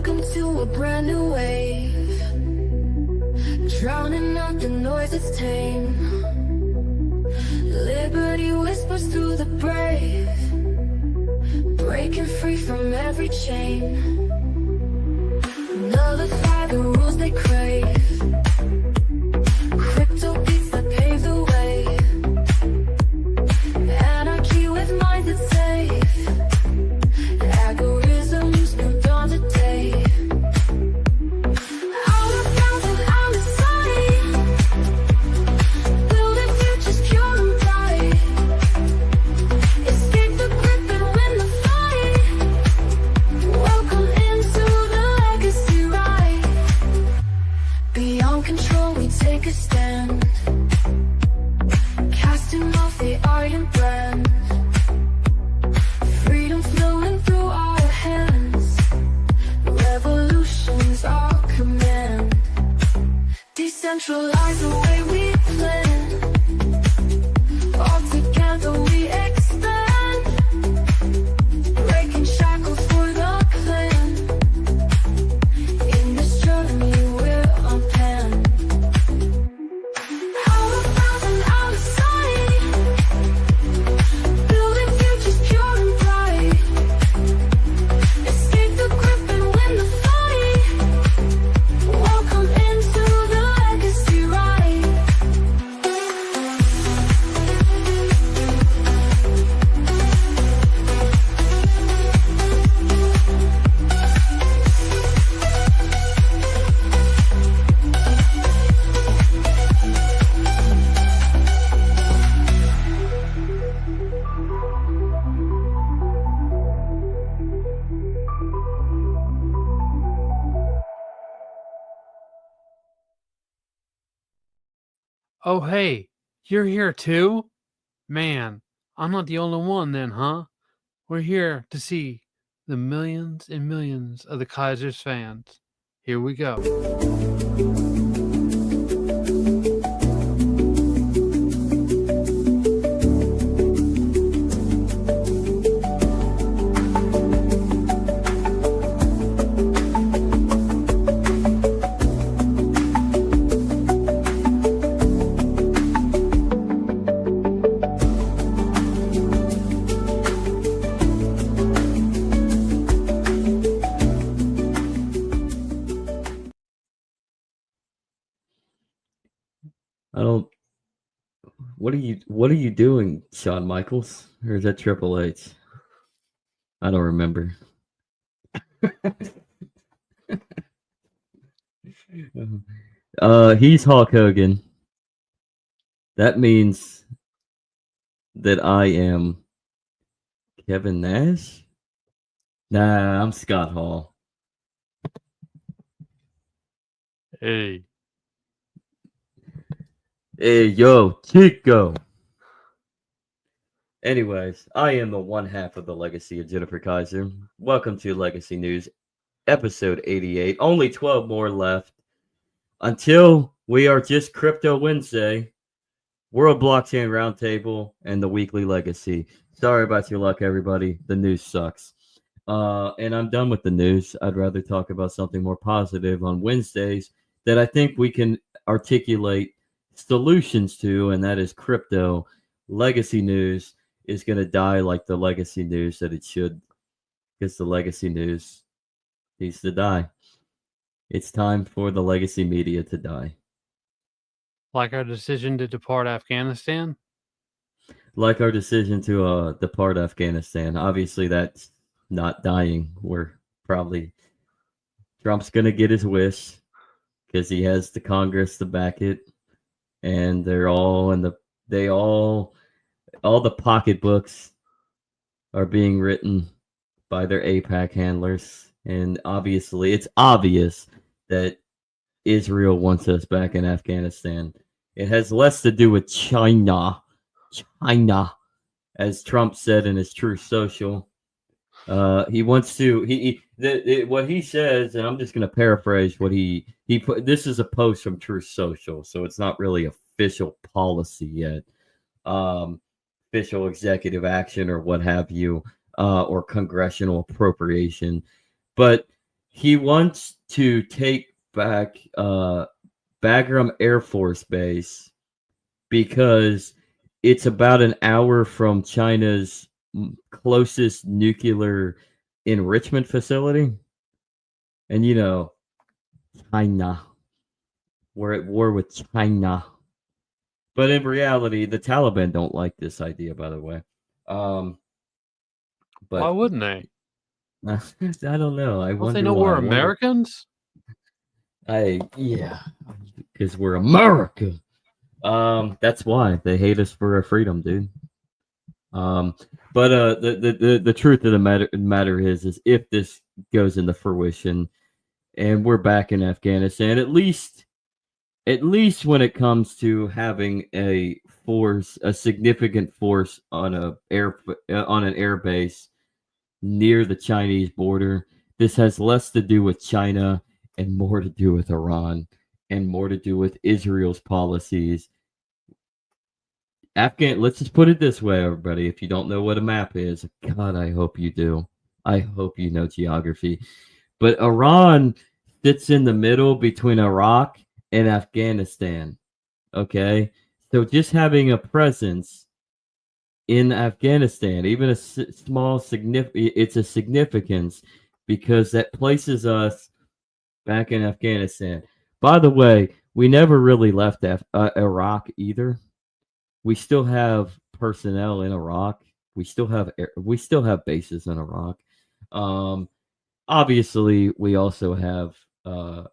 Welcome to a brand new wave, drowning out the noise that's tame. Liberty whispers through the brave, breaking free from every chain. Nullify the rules they crave, crypto beats that pave the way. Anarchy with minds that's safe, algorithms built on today. Out of bounds and out of sight, building futures pure and bright. Escape the grip and win the fight. Welcome into the legacy ride. Beyond control we take a stand, casting off the iron brand. Freedom flowing through our hands, revolution's our command. Decentralize the way we plan, all together we expand. Breaking shackles for the clan, in this journey we're unplanned. Out of bounds and out of sight, building futures pure and bright. Escape the grip and win the fight. Welcome into the legacy ride. Oh, hey, you're here too? Man, I'm not the only one then, huh? We're here to see the millions and millions of the Kaiser's fans. Here we go. I don't. What are you doing, Shawn Michaels? Or is that Triple H? I don't remember. He's Hulk Hogan. That means that I am Kevin Nash? Nah, I'm Scott Hall. Hey. Hey, yo, Chico. Anyways, I am the one half of the legacy of Jennifer Kaiser. Welcome to Legacy News, episode 88. Only 12 more left until we are just Crypto Wednesday, World Blockchain Roundtable, and the Weekly Legacy. Sorry about your luck, everybody. The news sucks. And I'm done with the news. I'd rather talk about something more positive on Wednesdays that I think we can articulate solutions to, and that is crypto. Legacy news is going to die like the legacy news that it should, because the legacy news needs to die. It's time for the legacy media to die. Like our decision to depart Afghanistan? Like our decision to depart Afghanistan. Obviously, that's not dying. We're probably Trump's going to get his wish because he has the Congress to back it. And they're all in all the pocketbooks are being written by their APAC handlers. And obviously, it's obvious that Israel wants us back in Afghanistan. It has less to do with China, as Trump said in his Den.social. He wants to. What he says, and I'm just going to paraphrase what he put. This is a post from Den.social, so it's not really official policy yet, official executive action or what have you, or congressional appropriation. But He wants to take back Bagram Air Force Base because it's about an hour from China's closest nuclear enrichment facility. And China. We're at war with China. But in reality, the Taliban don't like this idea, by the way. Um, Why but wouldn't they? I don't know. I Don't they wonder know why. we're Americans? Yeah, because we're America. That's why they hate us for our freedom, dude. Um, but the truth of the matter is if this goes into fruition and we're back in Afghanistan, at least when it comes to having a significant force on an air base near the Chinese border, this has less to do with China and more to do with Iran and more to do with Israel's policies. Let's just put it this way, everybody. If you don't know what a map is, God, I hope you do. I hope you know geography. But Iran sits in the middle between Iraq and Afghanistan. Okay? So just having a presence in Afghanistan, even a small significant, it's a significance because that places us back in Afghanistan. By the way, we never really left Iraq either. We still have personnel in Iraq. We still have bases in Iraq. Um, Obviously, we also have a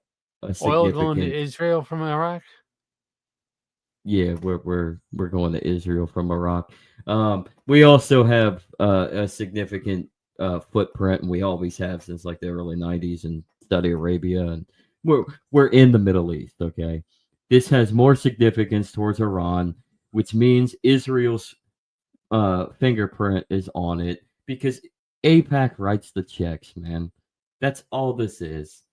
Oil going to significant. Israel from Iraq? Yeah, we're going to Israel from Iraq. We also have a significant footprint, and we always have since like the early '90s in Saudi Arabia, and we're in the Middle East. Okay, this has more significance towards Iran, which means Israel's fingerprint is on it because APAC writes the checks, man. That's all this is.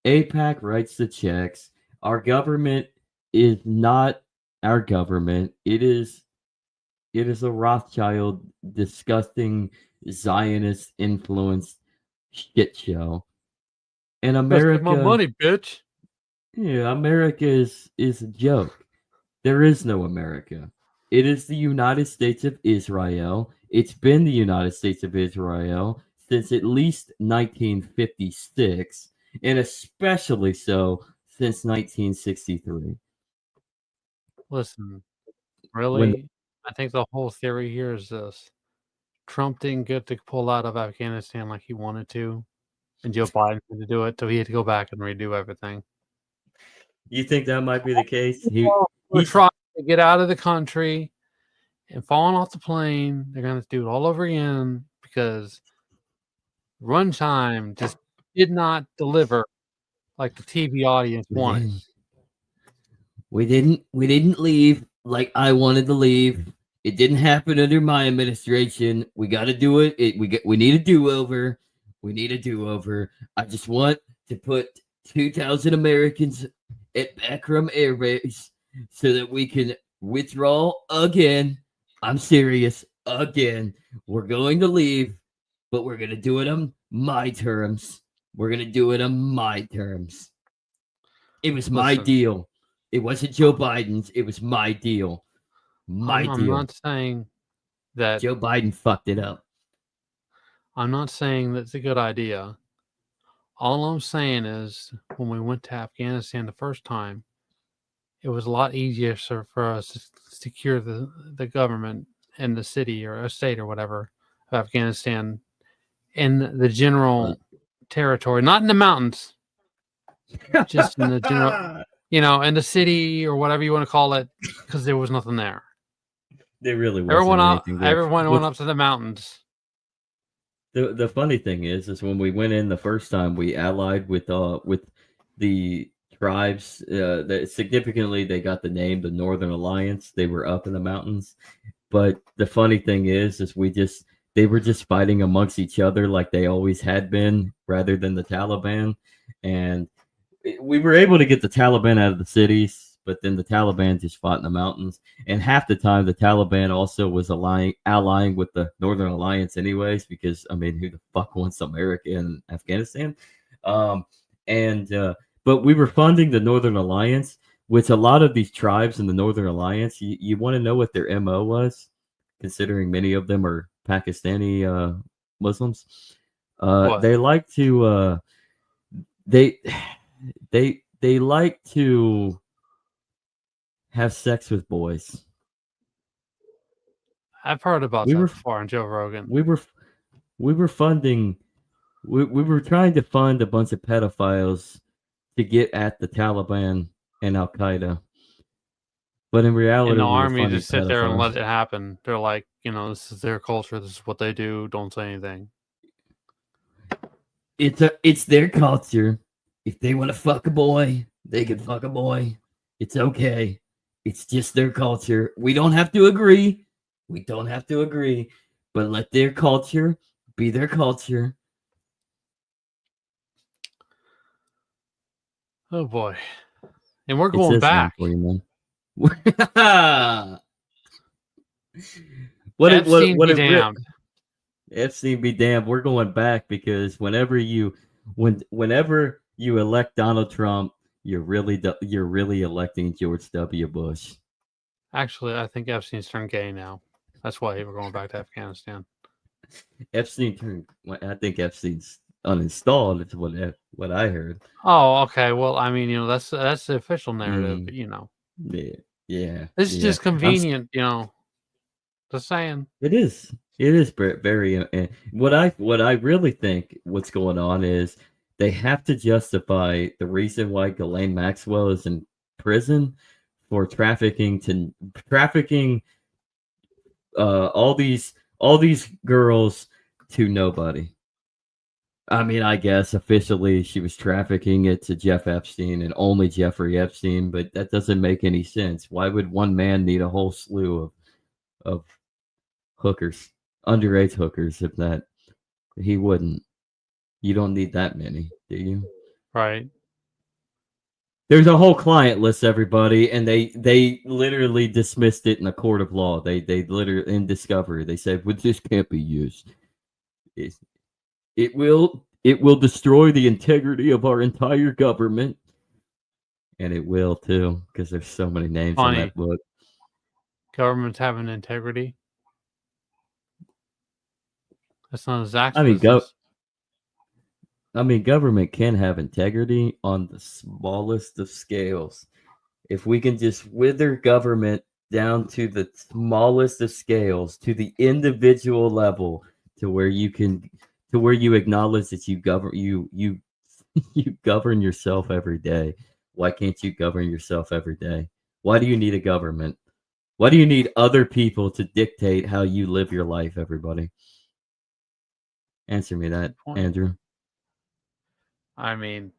APAC writes the checks. Our government is not our government. It is a Rothschild disgusting Zionist influenced shit show. And Let's get my America, money, bitch. yeah, America is a joke. There is no America. It is the United States of Israel. It's been the United States of Israel since at least 1956, and especially so since 1963. Listen, When really? I think the whole theory here is this. Trump didn't get to pull out of Afghanistan like he wanted to, and Joe Biden had to do it, so he had to go back and redo everything. you think that might be the case, We're he's trying to get out of the country and falling off the plane. They're going to do it all over again because runtime just did not deliver like the TV audience wanted. we didn't leave like I wanted to leave. It didn't happen under my administration. We got to do it. We need a do-over. We need a do-over. I just want to put 2,000 Americans at Backrum Air Base so that we can withdraw again. I'm serious. Again. We're going to leave, but we're going to do it on my terms. We're going to do it on my terms. It was my Listen, deal. It wasn't Joe Biden's. It was my deal. My I'm deal. not saying that Joe Biden fucked it up. I'm not saying that's a good idea. All I'm saying is when we went to Afghanistan the first time, it was a lot easier for us to secure the government and the city or a state or whatever of Afghanistan in the general territory, not in the mountains, just in the general, in the city or whatever you want to call it, because there was nothing there. There really wasn't anything there. Everyone went up to the mountains. The funny thing is when we went in the first time, we allied with the tribes. That significantly, they got the name the Northern Alliance. They were up in the mountains, but the funny thing is they were just fighting amongst each other like they always had been, rather than the Taliban. And we were able to get the Taliban out of the cities, but then the Taliban just fought in the mountains. And half the time, the Taliban also was allying with the Northern Alliance, anyways. Because I mean, who the fuck wants America in Afghanistan? Um, and but we were funding the Northern Alliance, which a lot of these tribes in the Northern Alliance, you want to know what their MO was, considering many of them are Pakistani Muslims. What? They like to they they like to have sex with boys. I've heard about We that were before on Joe Rogan. we were we were funding we were trying to fund a bunch of pedophiles to get at the Taliban and Al Qaeda. But in And reality, the we were army funding just sit there and let pedophiles. it happen. They're like, this is their culture. This is what they do. Don't say anything. It's their culture. If they want to fuck a boy, they can fuck a boy. It's okay. It's just their culture. We don't have to agree. We don't have to agree. But let their culture be their culture. Oh boy. And we're It going says something back. for you, man. what it Epstein what be it re- damned. FC be damned. We're going back because whenever you elect Donald Trump, you're really electing George W. Bush. Actually, I think Epstein's turned gay now. That's why we're going back to Afghanistan. Epstein turned. I think Epstein's uninstalled. Is what I heard. Oh, okay. Well, I mean, that's the official narrative, but Yeah, yeah, it's yeah. just convenient, Just saying. It is. It is very. What I really think what's going on is they have to justify the reason why Ghislaine Maxwell is in prison for trafficking all these girls to nobody. I mean, I guess officially she was trafficking it to Jeff Epstein and only Jeffrey Epstein, but that doesn't make any sense. Why would one man need a whole slew of hookers, underage hookers, if that he wouldn't? You don't need that many, do you? Right. There's a whole client list, everybody, and they literally dismissed it in a court of law. They literally in discovery they said, "Well, this can't be used. It, it will destroy the integrity of our entire government." And it will too, because there's so many names in Funny. that book. Governments having integrity. That's not Zach's I mean, business. government can have integrity on the smallest of scales. If we can just wither government down to the smallest of scales, to the individual level, to where you acknowledge that you govern you you govern yourself every day. Why can't you govern yourself every day? Why do you need a government? Why do you need other people to dictate how you live your life, everybody? Answer me that, Andrew. I mean,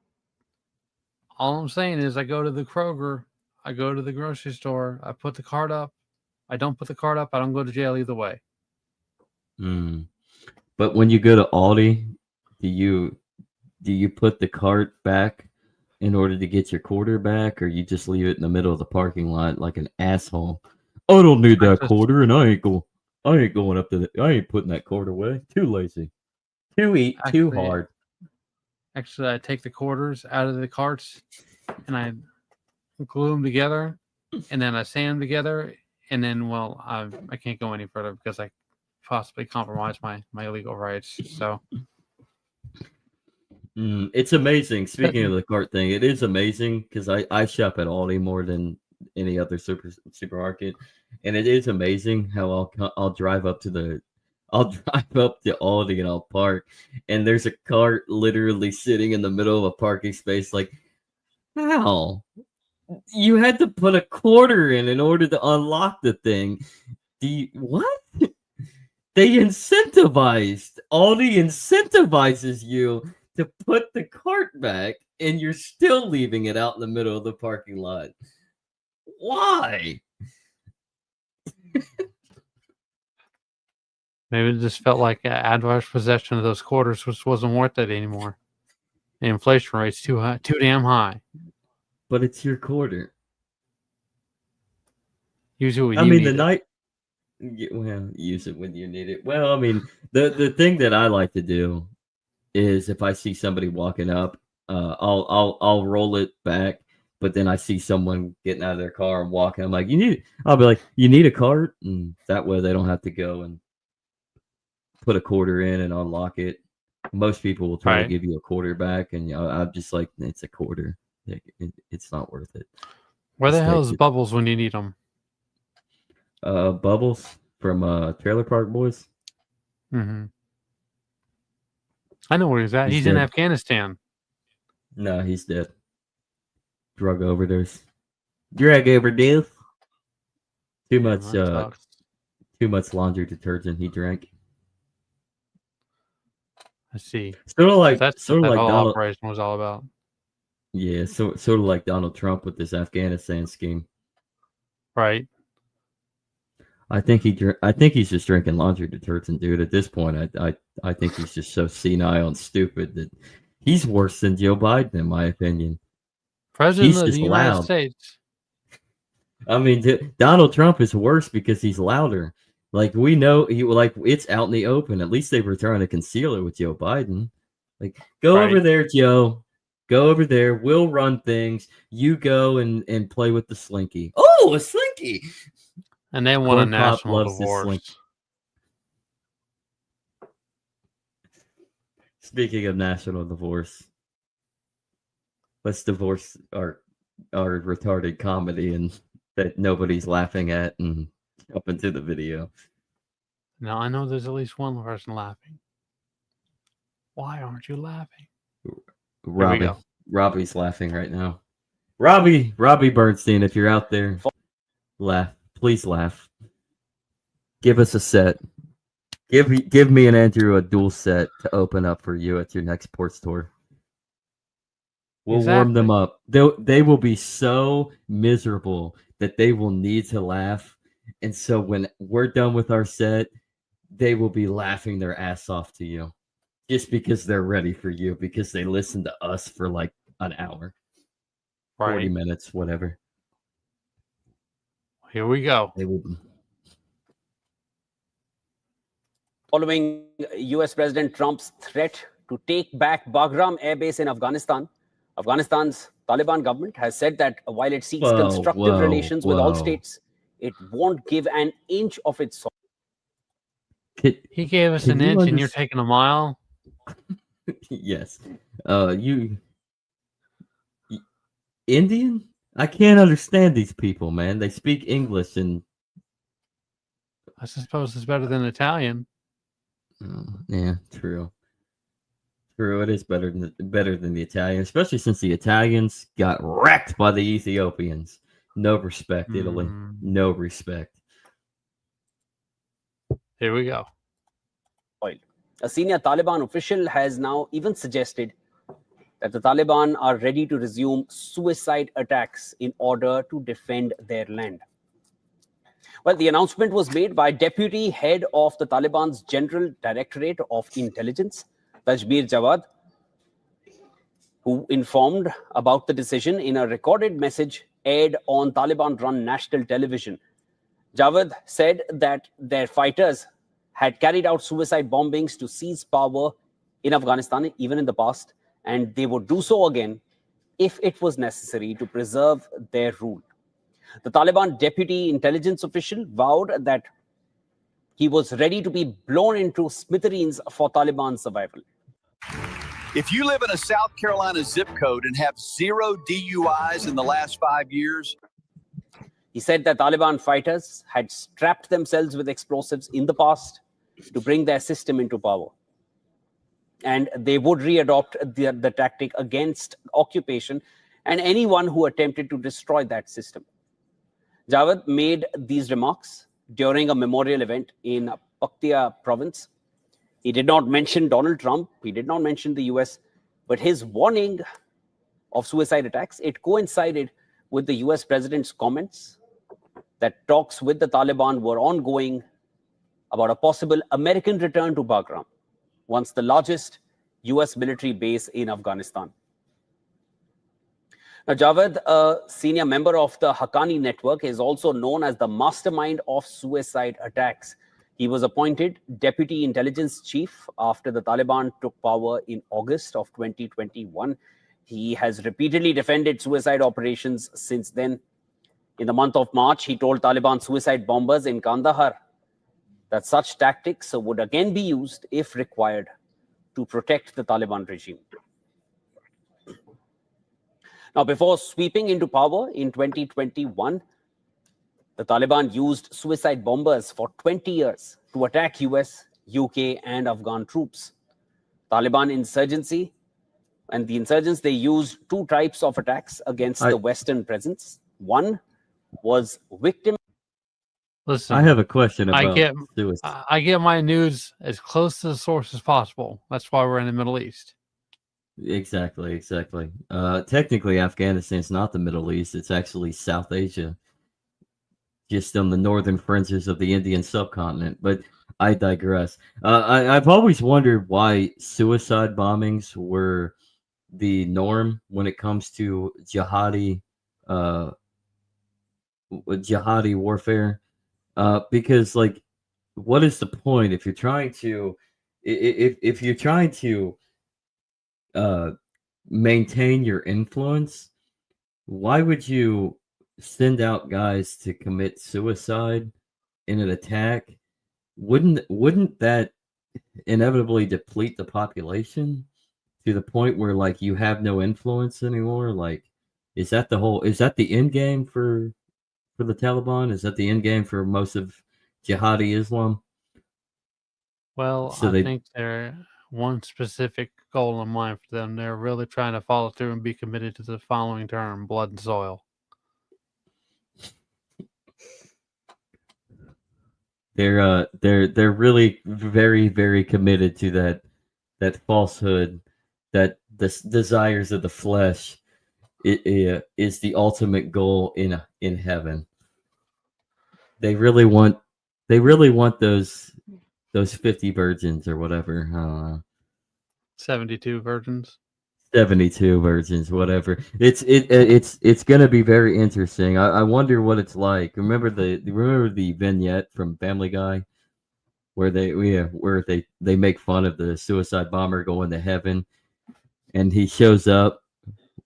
all I'm saying is I go to the Kroger, I go to the grocery store, I put the cart up. I don't put the cart up, I don't go to jail either way. But when you go to Aldi, do you put the cart back in order to get your quarter back, or you just leave it in the middle of the parking lot like an asshole? I don't need that quarter, and I ain't going up to I ain't putting that quarter away. Too lazy. Too hard. Actually, I take the quarters out of the carts and I glue them together, and then I sand them together, and then I can't go any further because I possibly compromise my legal rights. So it's amazing. Speaking of the cart thing, it is amazing because I shop at Aldi more than any other supermarket, and it is amazing how I'll drive up to Aldi and I'll park, and there's a cart literally sitting in the middle of a parking space. Like, how? You had to put a quarter in order to unlock the thing. What? Aldi incentivizes you to put the cart back, and you're still leaving it out in the middle of the parking lot. Why? maybe it just felt like adverse possession of those quarters wasn't worth it anymore. The inflation rate's too high, too damn high. But it's your quarter. Use it when you need it. Well, use it when you need it. Well, I mean, the thing that I like to do is if I see somebody walking up, I'll roll it back. But then I see someone getting out of their car and walking. I'm like, I'll be like, you need a cart, and that way they don't have to go and put a quarter in and unlock it. Most people will try to Right. give you a quarter back, and I'm just like, it's a quarter. It's not worth it. Where the Just hell take is it. Bubbles when you need them? Bubbles from Trailer Park Boys. Mm-hmm. I know where he's at. He's He's in dead. Afghanistan. No, he's dead. Drug overdose. Drug overdose. Too Damn, much. that sucks. Too much laundry detergent he drank. I see. Sort of like, That's sort what of that like whole Donald. operation was all about. Yeah, sort of like Donald Trump with this Afghanistan scheme. Right. I think he's just drinking laundry detergent, dude. At this point, I think he's just so senile and stupid that he's worse than Joe Biden, in my opinion. President He's of just the United loud. States. I mean, Donald Trump is worse because he's louder. Like we know, it's out in the open. At least they were trying to conceal it with Joe Biden. Like, go over Right. there, Joe. Go over there. We'll run things. You go and play with the slinky. Oh, a slinky! And they want a Corn Pop national loves this slinky. divorce. Speaking of national divorce, let's divorce our retarded comedy and that nobody's laughing at and up into the video. Now I know there's at least one person laughing. Why aren't you laughing? Robbie's laughing right now. Robbie Bernstein, if you're out there, laugh. Please laugh. Give us a set. Give me and Andrew a dual set to open up for you at your next sports tour. We'll warm them up. They will be so miserable that they will need to laugh. And so when we're done with our set, they will be laughing their ass off to you. Just because they're ready for you, because they listened to us for like an hour. Right. 40 minutes, whatever. Here we go. They will be. Following US President Trump's threat to take back Bagram Air Base in Afghanistan, Afghanistan's Taliban government has said that while it seeks constructive relations with all states, it won't give an inch of its soil. He gave us an inch and you're taking a mile? Yes. You Indian? I can't understand these people, man. They speak English and I suppose it's better than Italian. Yeah, true. True, it is better than the Italians, especially since the Italians got wrecked by the Ethiopians. No respect, Italy. No respect. Here we go. A senior Taliban official has now even suggested that the Taliban are ready to resume suicide attacks in order to defend their land. Well, the announcement was made by Deputy Head of the Taliban's General Directorate of Intelligence, Tajbir Jawad, who informed about the decision in a recorded message aired on Taliban-run national television. Jawad said that their fighters had carried out suicide bombings to seize power in Afghanistan, even in the past, and they would do so again if it was necessary to preserve their rule. The Taliban deputy intelligence official vowed that he was ready to be blown into smithereens for Taliban survival. If you live in a South Carolina zip code and have 0 DUIs in the last 5 years, he said that Taliban fighters had strapped themselves with explosives in the past to bring their system into power. And they would readopt the tactic against occupation and anyone who attempted to destroy that system. Jawad made these remarks during a memorial event in Paktia province. He did not mention Donald Trump. He did not mention the US. But his warning of suicide attacks, it coincided with the US president's comments that talks with the Taliban were ongoing about a possible American return to Bagram, once the largest US military base in Afghanistan. Now, Jawad, a senior member of the Haqqani network, is also known as the mastermind of suicide attacks. He was appointed Deputy Intelligence Chief after the Taliban took power in August of 2021. He has repeatedly defended suicide operations since then. In the month of March, he told Taliban suicide bombers in Kandahar that such tactics would again be used if required to protect the Taliban regime. Now, before sweeping into power in 2021, the Taliban used suicide bombers for 20 years to attack US, UK, and Afghan troops. Taliban insurgency and the insurgents, they used two types of attacks against the Western presence. One was victim. Listen, I have a question I about suicide. get my news as close to the source as possible. That's why we're in the Middle East. Exactly. Technically, Afghanistan's not the Middle East. It's actually South Asia, just on the northern fringes of the Indian subcontinent. But I digress. I've always wondered why suicide bombings were the norm when it comes to jihadi warfare. Because, like, what is the point if you're trying to if you're trying to maintain your influence? Why would you send out guys to commit suicide in an attack? Wouldn't that inevitably deplete the population to the point where, like, you have no influence anymore? Like, is that the end game for the Taliban? Is that the end game for most of jihadi Islam? Well, So I think they're one specific goal in mind for them. They're really trying to follow through and be committed to the following term: blood and soil. They're really very, very committed to that falsehood that the desires of the flesh is the ultimate goal in heaven. They really want those 50 virgins or whatever. I don't know. 72 virgins. 72 virgins, whatever. It's gonna be very interesting. I wonder what it's like. Remember the vignette from Family Guy where they make fun of the suicide bomber going to heaven, and he shows up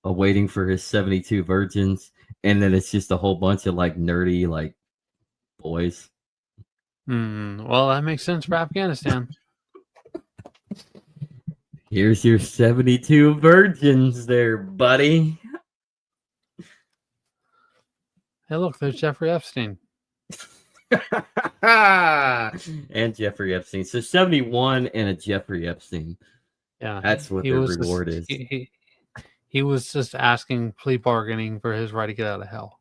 waiting for his 72 virgins, and then it's just a whole bunch of, like, nerdy, like, boys. Well, that makes sense for Afghanistan. Here's your 72 virgins there, buddy. Hey, look, there's Jeffrey Epstein. And Jeffrey Epstein. So 71 and a Jeffrey Epstein. Yeah, That's what their reward is. He was just asking plea bargaining for his right to get out of hell.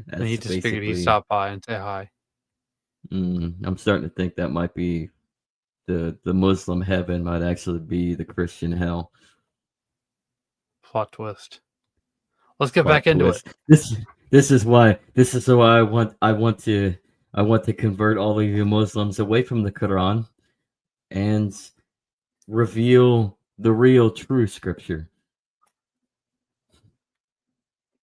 And he just figured he'd stop by and say hi. I'm starting to think that might be the Muslim heaven might actually be the Christian hell. Plot twist. Let's get back into it. This is why I want to convert all of you Muslims away from the Quran and reveal the real true scripture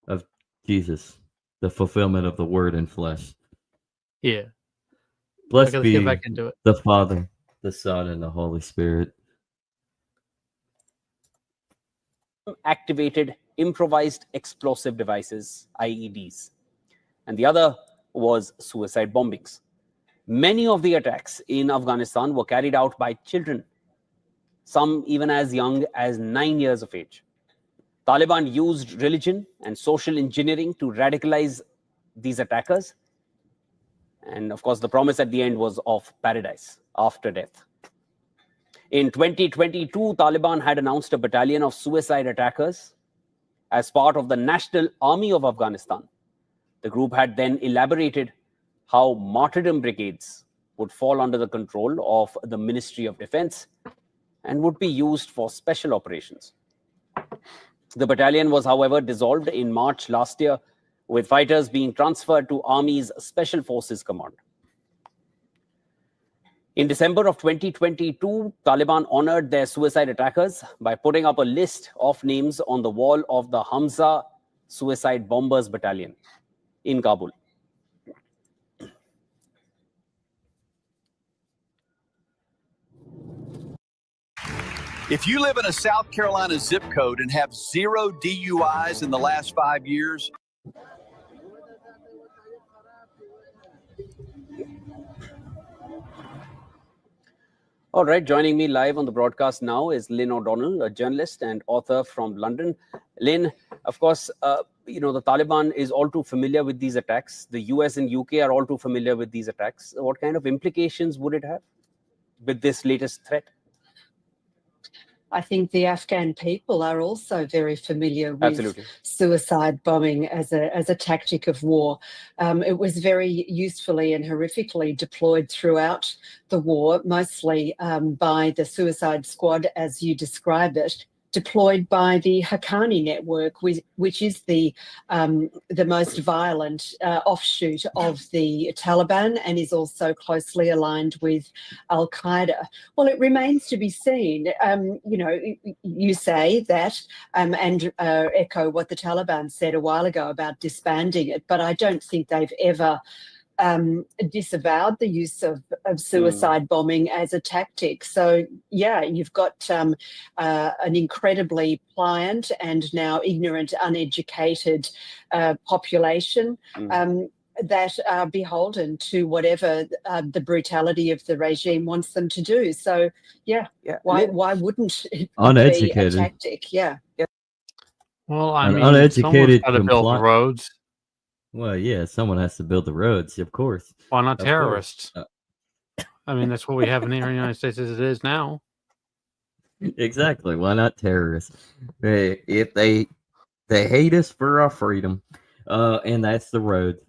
of Jesus, the fulfillment of the word in flesh. Yeah. Blessed let's be get back into it. the Father, the Son, and the Holy Spirit. Activated improvised explosive devices, IEDs, and the other was suicide bombings. Many of the attacks in Afghanistan were carried out by children, some even as young as 9 years of age. Taliban used religion and social engineering to radicalize these attackers. And of course, the promise at the end was of paradise after death. In 2022, Taliban had announced a battalion of suicide attackers as part of the National Army of Afghanistan. The group had then elaborated how martyrdom brigades would fall under the control of the Ministry of Defense and would be used for special operations. The battalion was, however, dissolved in March last year, with fighters being transferred to Army's Special Forces Command. In December of 2022, Taliban honored their suicide attackers by putting up a list of names on the wall of the Hamza Suicide Bombers Battalion in Kabul. If you live in a South Carolina zip code and have 0 DUIs in the last 5 years, All right, joining me live on the broadcast now is Lynn O'Donnell, a journalist and author from London. Lynn, of course, the Taliban is all too familiar with these attacks. The US and UK are all too familiar with these attacks. What kind of implications would it have with this latest threat? I think the Afghan people are also very familiar with Absolutely. suicide bombing as a tactic of war. It was very usefully and horrifically deployed throughout the war, mostly by the suicide squad, as you describe it, deployed by the Haqqani network, which is the most violent offshoot of the Taliban and is also closely aligned with Al Qaeda. Well, it remains to be seen. You say that and echo what the Taliban said a while ago about disbanding it, but I don't think they've ever disavowed the use of suicide bombing as a tactic. So, yeah, you've got an incredibly pliant and now ignorant, uneducated population that are beholden to whatever the brutality of the regime wants them to do. So, why wouldn't it Uneducated. be a tactic? Yeah. Well, I An mean, someone's uneducated got to build the compli- roads. Well, yeah, someone has to build the roads, of course. Why not Of course. terrorists? I mean, that's what we have in here in the United States as it is now. Exactly. Why not terrorists? If they hate us for our freedom, and that's the road.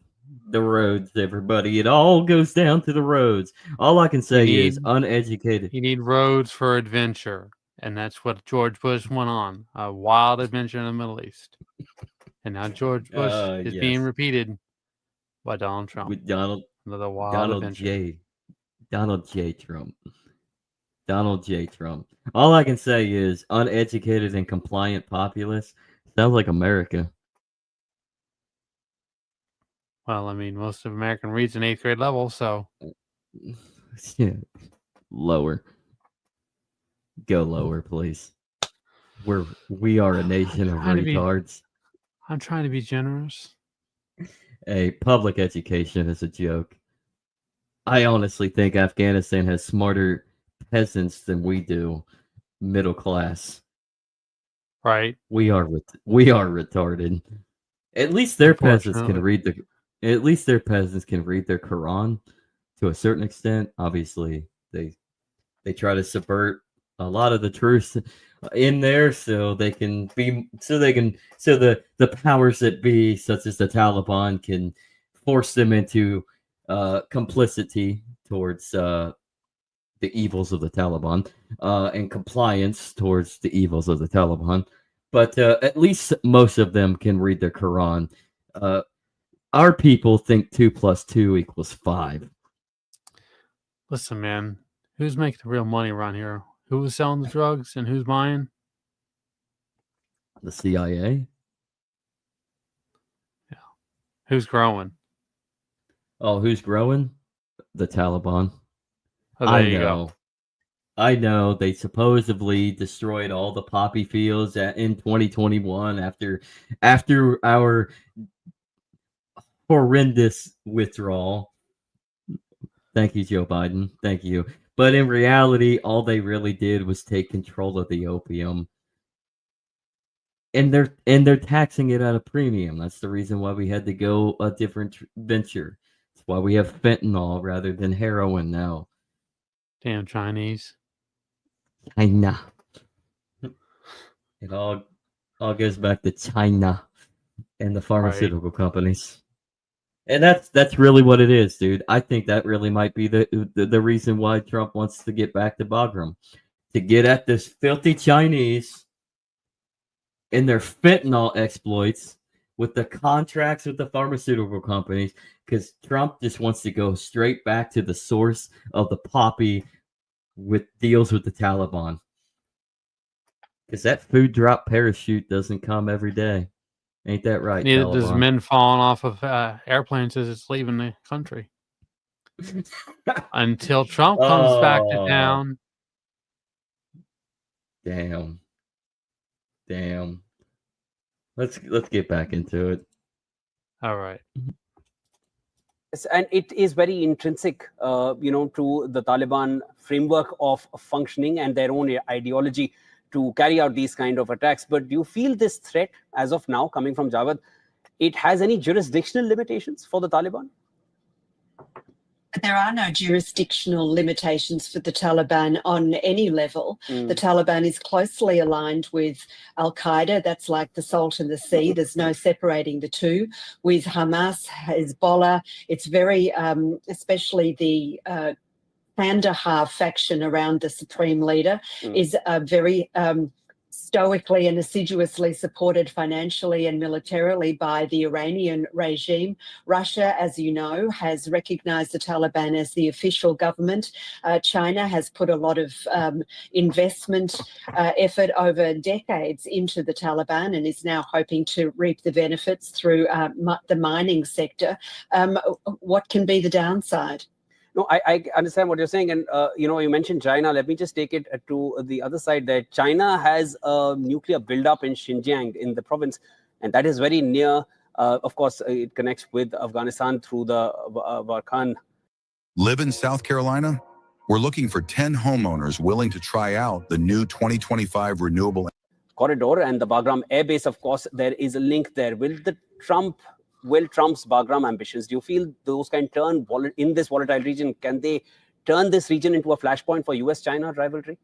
The roads, everybody. It all goes down to the roads. All I can say is uneducated. You need roads for adventure, and that's what George Bush went on, a wild adventure in the Middle East. And now George Bush is being repeated by Donald Trump. With Donald adventure. J. Trump. Donald J. Trump. All I can say is uneducated and compliant populace sounds like America. Well, I mean, most of American reads an 8th grade level, so. Yeah. Lower. Go lower, please. We are a nation of retards. I'm trying to be generous. Hey, public education is a joke. I honestly think Afghanistan has smarter peasants than we do, middle class. Right. We are retarded. At least their peasants can read their Quran to a certain extent. Obviously, they try to subvert a lot of the truth in there so the powers that be, such as the Taliban, can force them into complicity towards the evils of the Taliban and compliance towards the evils of the Taliban. But at least most of them can read their Quran. Our people think 2 + 2 = 5. Listen, man, who's making the real money around here? Who's selling the drugs and who's buying? The CIA. Yeah. Who's growing? Oh, who's growing? The Taliban. Oh, there you go. I know they supposedly destroyed all the poppy fields in 2021 after our horrendous withdrawal. Thank you, Joe Biden. Thank you. But in reality, all they really did was take control of the opium. And they're taxing it at a premium. That's the reason why we had to go a different venture. That's why we have fentanyl rather than heroin now. Damn Chinese. China. It all goes back to China and the pharmaceutical companies. And that's really what it is, dude. I think that really might be the reason why Trump wants to get back to Bagram. To get at this filthy Chinese and their fentanyl exploits with the contracts with the pharmaceutical companies, because Trump just wants to go straight back to the source of the poppy with deals with the Taliban. Because that food drop parachute doesn't come every day. Ain't that right, Neither Taliban? does men falling off of airplanes as it's leaving the country. Until Trump comes back to town. Damn. Let's get back into it. All right. Yes, and it is very intrinsic, to the Taliban framework of functioning and their own ideology to carry out these kind of attacks. But do you feel this threat, as of now, coming from Jawad, it has any jurisdictional limitations for the Taliban? There are no jurisdictional limitations for the Taliban on any level. The Taliban is closely aligned with Al-Qaeda. That's like the salt in the sea. There's no separating the two. With Hamas, Hezbollah, it's very, especially the Kandahar faction around the supreme leader is very stoically and assiduously supported financially and militarily by the Iranian regime. Russia, as you know, has recognized the Taliban as the official government. China has put a lot of investment effort over decades into the Taliban and is now hoping to reap the benefits through the mining sector. What can be the downside? No, I understand what you're saying. And, you mentioned China. Let me just take it to the other side there. China has a nuclear buildup in Xinjiang, in the province, and that is very near. Of course, it connects with Afghanistan through the Barkhan. Live in South Carolina? We're looking for 10 homeowners willing to try out the new 2025 renewable corridor and the Bagram Air Base. Of course, there is a link there. Will Trump's Bagram ambitions, do you feel those can turn in this volatile region? Can they turn this region into a flashpoint for US-China rivalry?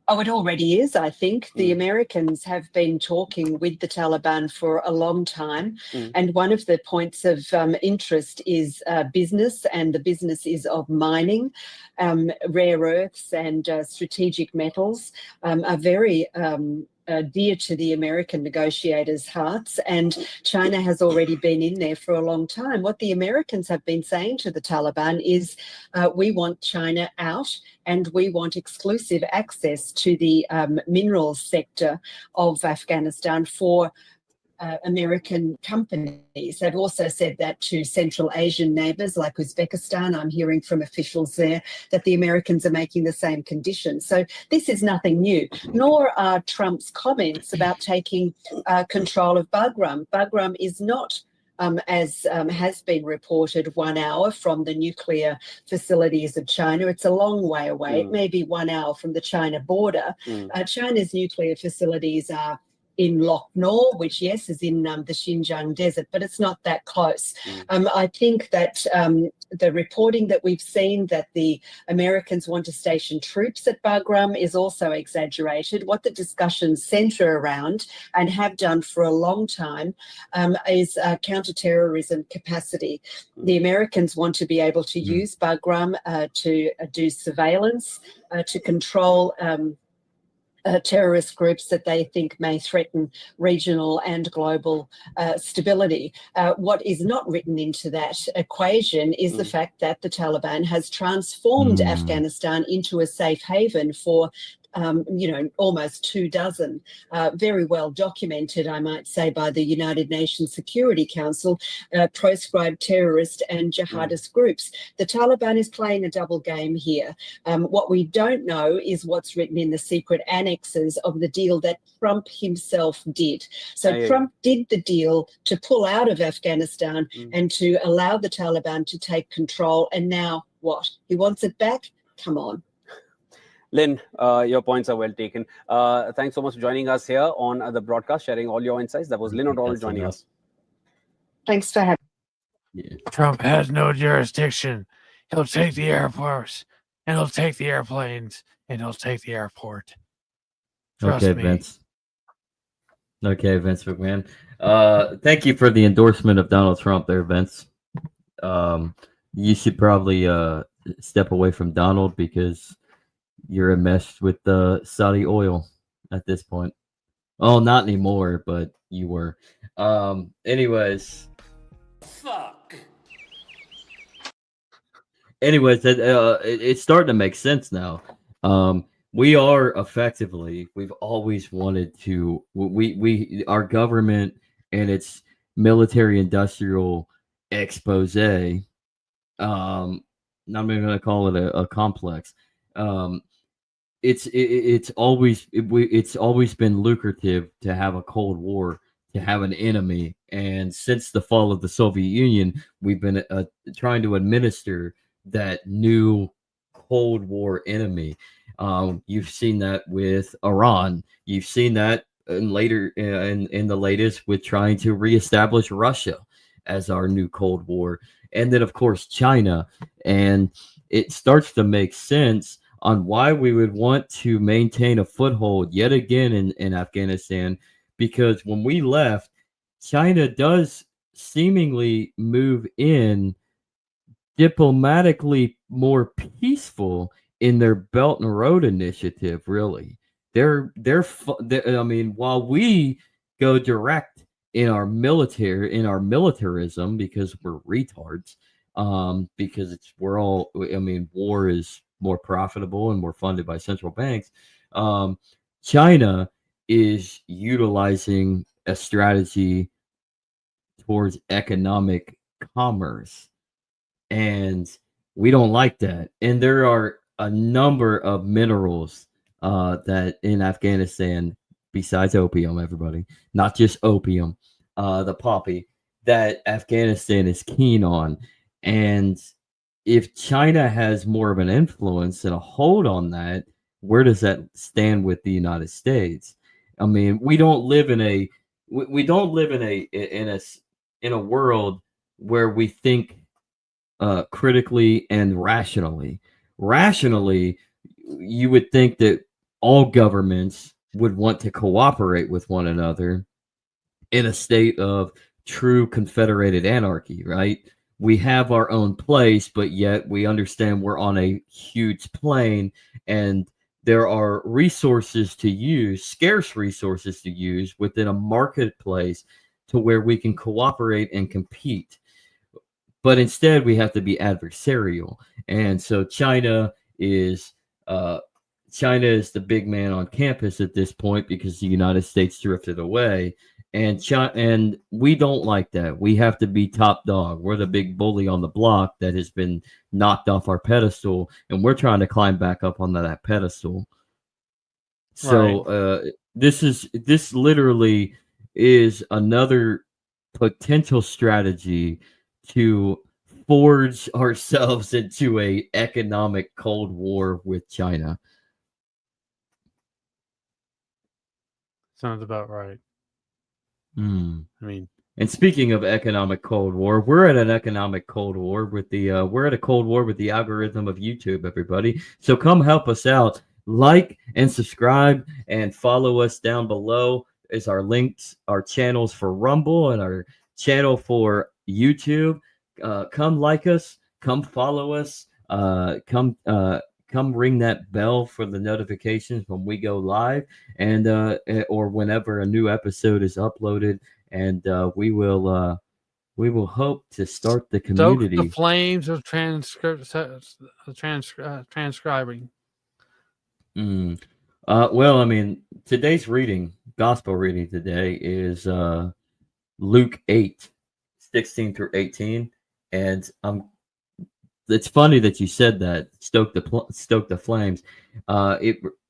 Oh, it already is, I think. The Americans have been talking with the Taliban for a long time. And one of the points of interest is business, and the business is of mining. Rare earths and strategic metals are very dear to the American negotiators' hearts, and China has already been in there for a long time. What the Americans have been saying to the Taliban is, we want China out and we want exclusive access to the minerals sector of Afghanistan for American companies. They've also said that to Central Asian neighbours like Uzbekistan. I'm hearing from officials there that the Americans are making the same conditions. So this is nothing new, nor are Trump's comments about taking control of Bagram. Bagram is not as has been reported, 1 hour from the nuclear facilities of China. It's a long way away. It may be 1 hour from the China border. China's nuclear facilities are in Lok Nor, which, yes, is in the Xinjiang desert, but it's not that close. I think that the reporting that we've seen that the Americans want to station troops at Bagram is also exaggerated. What the discussions centre around, and have done for a long time, is counter-terrorism capacity. The Americans want to be able to use Bagram to do surveillance, to control terrorist groups that they think may threaten regional and global stability. What is not written into that equation is the fact that the Taliban has transformed Afghanistan into a safe haven for almost 24, very well documented, I might say, by the United Nations Security Council, proscribed terrorist and jihadist groups. The Taliban is playing a double game here. What we don't know is what's written in the secret annexes of the deal that Trump himself did. So Trump did the deal to pull out of Afghanistan and to allow the Taliban to take control. And now what? He wants it back? Come on. Lynn, your points are well taken. Thanks so much for joining us here on the broadcast, sharing all your insights. That was Lynn O'Donnell joining us. Thanks for having Yeah. Trump has no jurisdiction. He'll take the airports, and he'll take the airplanes, and he'll take the airport. Trust Okay, me. Vince. Okay, Vince McMahon. Thank you for the endorsement of Donald Trump there, Vince. You should probably step away from Donald because you're enmeshed with Saudi oil at this point. Oh, not anymore, but you were. Anyways. Fuck. Anyways, it's starting to make sense now. We are effectively, we've always wanted to, our government and its military industrial expose, I'm not even going to call it a complex, it's always been lucrative to have a Cold War, to have an enemy, and since the fall of the Soviet Union, we've been trying to administer that new Cold War enemy. You've seen that with Iran. You've seen that in the latest with trying to reestablish Russia as our new Cold War, and then of course China, and it starts to make sense on why we would want to maintain a foothold yet again in Afghanistan, because when we left, China does seemingly move in diplomatically more peaceful in their Belt and Road Initiative. Really, I mean, while we go direct in our militarism because we're retards, because I mean, war is more profitable and more funded by central banks. China is utilizing a strategy towards economic commerce, and we don't like that. And there are a number of minerals that in Afghanistan, besides opium, everybody, not just opium, the poppy, that Afghanistan is keen on. And if China has more of an influence and a hold on that, where does that stand with the United States? I mean, we don't live in a world where we think critically and rationally. Rationally, you would think that all governments would want to cooperate with one another in a state of true confederated anarchy, right? We have our own place, but yet we understand we're on a huge plane, and there are resources to use, scarce resources to use within a marketplace to where we can cooperate and compete. But instead, we have to be adversarial. And so uh, China is the big man on campus at this point because the United States drifted away, and we don't like that. We have to be top dog. We're the big bully on the block that has been knocked off our pedestal, and we're trying to climb back up onto that pedestal. So this literally is another potential strategy to forge ourselves into a economic Cold War with China. Sounds about right. Hmm. I mean, And speaking of economic Cold War, we're at an economic Cold War with we're at a Cold War with the algorithm of YouTube, everybody. So come help us out. Like and subscribe and follow us down below is our links, our channels for Rumble and our channel for YouTube. Come like us, come follow us, come ring that bell for the notifications when we go live, and or whenever a new episode is uploaded, and we will hope to start the stoke community. the flames of transcribing. Well, I mean, today's gospel reading today is Luke 8:16 through 18, and it's funny that you said that, stoke the flames.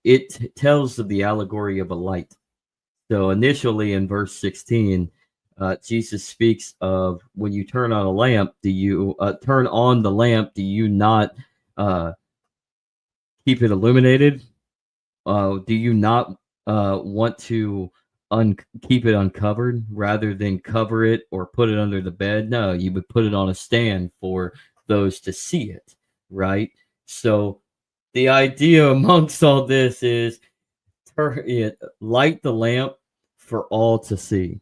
It tells of the allegory of a light. So initially in verse 16, Jesus speaks of when you turn on a lamp, do you turn on the lamp? Do you not keep it illuminated? Do you not want to keep it uncovered rather than cover it or put it under the bed? No, you would put it on a stand for those to see it, right? So the idea amongst all this is light the lamp for all to see.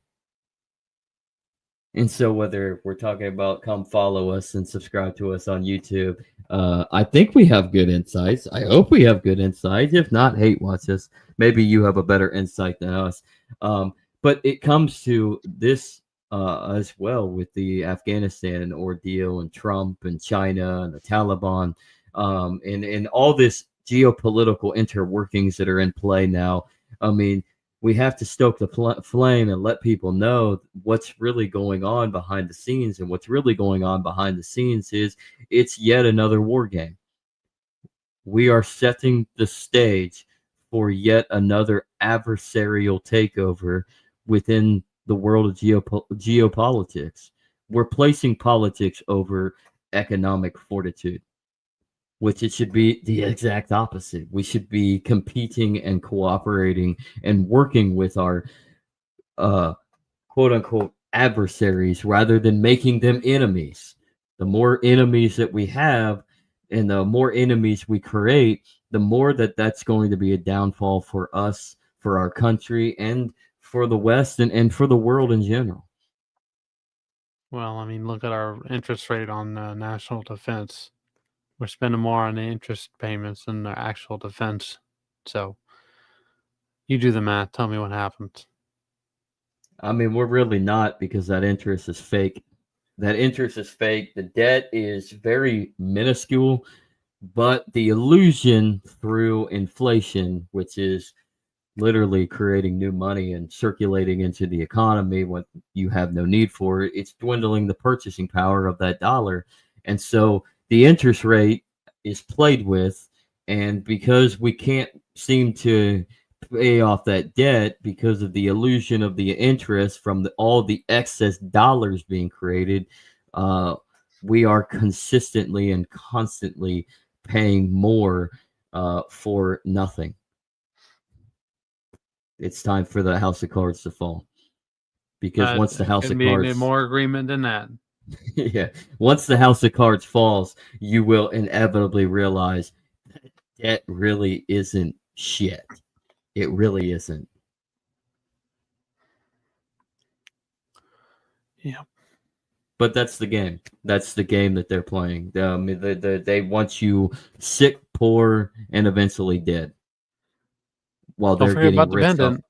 And so whether we're talking about come follow us and subscribe to us on YouTube, I think we have good insights. I hope we have good insights. If not, hate watch us. Maybe you have a better insight than us. But it comes to this as well with the Afghanistan ordeal and Trump and China and the Taliban, and all this geopolitical interworkings that are in play now. I mean, we have to stoke the flame and let people know what's really going on behind the scenes. And what's really going on behind the scenes is it's yet another war game. we are setting the stage for yet another adversarial takeover within the world of geopolitics. We're placing politics over economic fortitude, which it should be the exact opposite. We should be competing and cooperating and working with our quote unquote adversaries rather than making them enemies. The more enemies that we have and the more enemies we create, the more that's going to be a downfall for us, for our country, and for the West and for the world in general. Well, I mean, look at our interest rate on national defense. We're spending more on the interest payments than the actual defense. So you do the math. Tell me what happens. I mean, we're really not, because that interest is fake. That interest is fake. The debt is very minuscule, but the illusion through inflation, which is literally creating new money and circulating into the economy when you have no need for it, it's dwindling the purchasing power of that dollar. And so the interest rate is played with. And because we can't seem to pay off that debt because of the illusion of the interest from all the excess dollars being created, we are consistently and constantly paying more for nothing. It's time for the house of cards to fall, because once the house couldn't of be any cards more agreement than that. yeah, once the house of cards falls, you will inevitably realize that debt really isn't shit. It really isn't. Yeah. But that's the game. That's the game that they're playing. They want you sick, poor, and eventually dead, while Don't they're forget getting about rich off. dependent.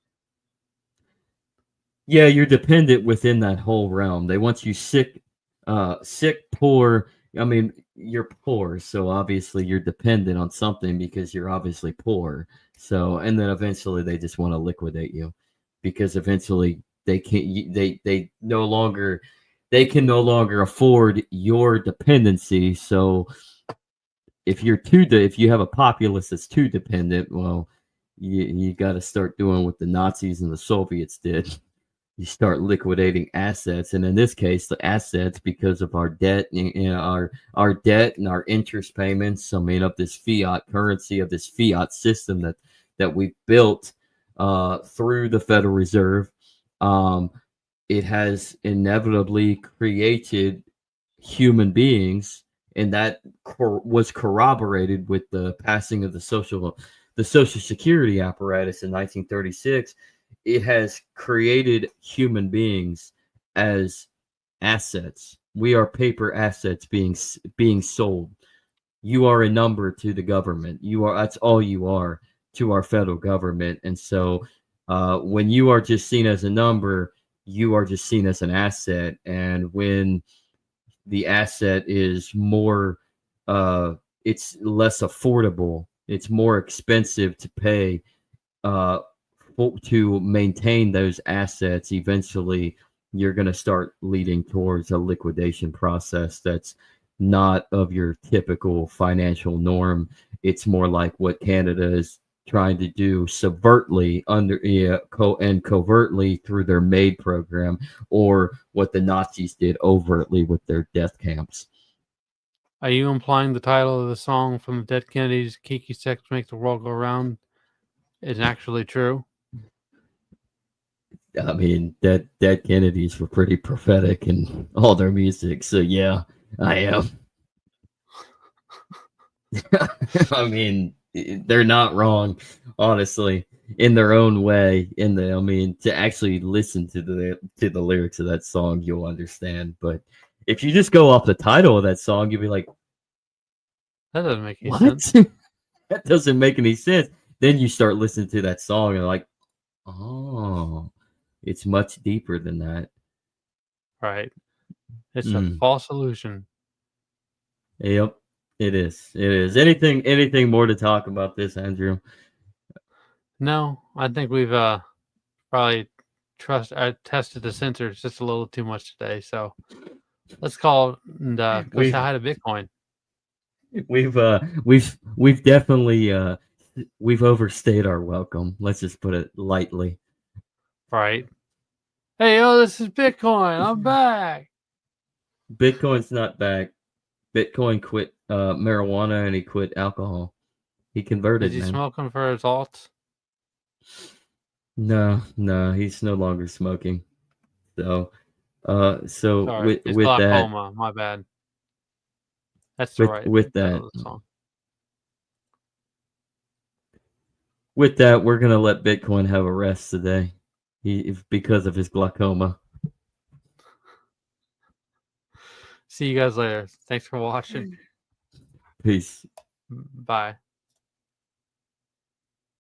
Yeah, you're dependent within that whole realm. They want you sick, poor. I mean, you're poor, so obviously you're dependent on something because you're obviously poor. So, and then eventually they just want to liquidate you, because eventually they can't. They no longer. They can no longer afford your dependency. So, if if you have a populace that's too dependent, well, you got to start doing what the Nazis and the Soviets did. You start liquidating assets, and in this case the assets, because of our debt, our debt and our interest payments, I mean, of this fiat currency, of this fiat system that we built through the Federal Reserve. It has inevitably created human beings, and that was corroborated with the passing of the social security apparatus in 1936. It has created human beings as assets. We are paper assets being sold. You are a number to the government. That's all you are to our federal government. And so when you are just seen as a number, you are just seen as an asset. And when the asset is more it's less affordable, it's more expensive to pay to maintain those assets, eventually you're going to start leading towards a liquidation process that's not of your typical financial norm. It's more like what Canada is trying to do subvertly and covertly through their MAID program, or what the Nazis did overtly with their death camps. Are you implying the title of the song from the Dead Kennedys, Kiki Sex Makes the World Go Round, is actually true? I mean, Dead Kennedys were pretty prophetic in all their music, so yeah, I am. I mean, they're not wrong, honestly, in their own way. I mean, to actually listen to the lyrics of that song, you'll understand. But if you just go off the title of that song, you'll be like, That doesn't make any "What? sense. That doesn't make any sense." Then you start listening to that song and like, "Oh, it's much deeper than that." Right. It's a false illusion. Yep, it is. It is. Anything more to talk about this, Andrew? No, I think we've probably tested the sensors just a little too much today. So let's call and go say hi to Bitcoin. we've definitely we've overstayed our welcome. Let's just put it lightly. Right. Hey, yo, this is Bitcoin. I'm back. Bitcoin's not back. Bitcoin quit marijuana and he quit alcohol. He converted, Is he man. smoking for his alts? No, he's no longer smoking. So, so Sorry, it's with that, glaucoma. My bad. That's the right with title that, of the song. with that, we're gonna let Bitcoin have a rest today, because of his glaucoma. See you guys later. Thanks for watching. Peace. Bye.